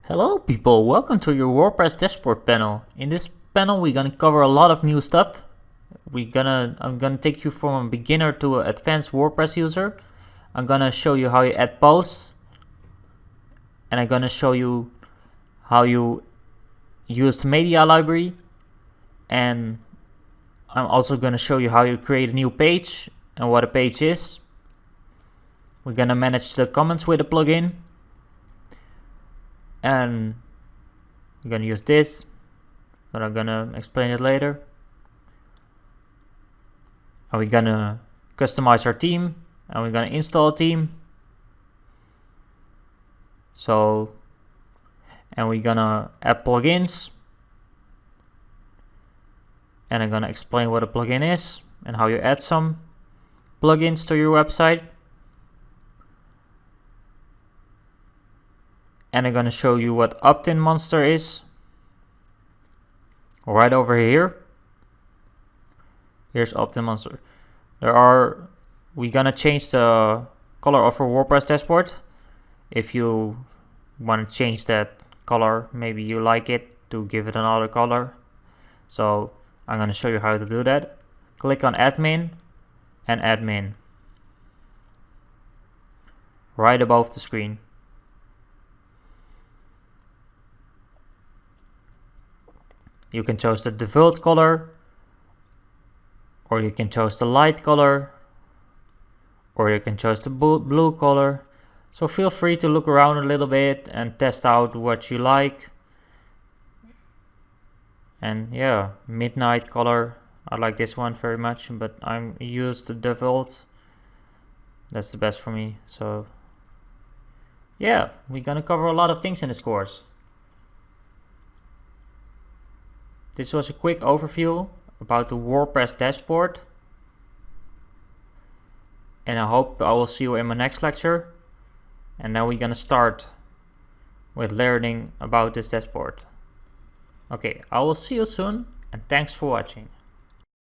Hello people, welcome to your WordPress dashboard panel. In this panel we're gonna cover a lot of new stuff. I'm gonna take you from a beginner to an advanced WordPress user. I'm gonna show you how you add posts, and I'm gonna show you how you use the media library, and I'm also gonna show you how you create a new page and what a page is. We're gonna manage the comments with a plugin. And we're gonna use this, but I'm gonna explain it later. And we're gonna customize our theme, and we're gonna install a theme. And we're gonna add plugins, and I'm gonna explain what a plugin is and how you add some plugins to your website. And I'm going to show you what opt-in monster is. Right over here. Here's opt-in monster. We're going to change the color of our WordPress dashboard. If you want to change that color, maybe you like it to give it another color. So I'm going to show you how to do that. Click on admin and admin. Right above the screen. You can choose the default color, or you can choose the light color, or you can choose the blue color. So feel free to look around a little bit and test out what you like. And yeah, midnight color, I like this one very much, but I'm used to default. That's the best for me. So yeah, we're gonna cover a lot of things in this course. This was a quick overview about the WordPress dashboard, and I hope I will see you in my next lecture. And now we're gonna start with learning about this dashboard. Okay, I will see you soon, and thanks for watching.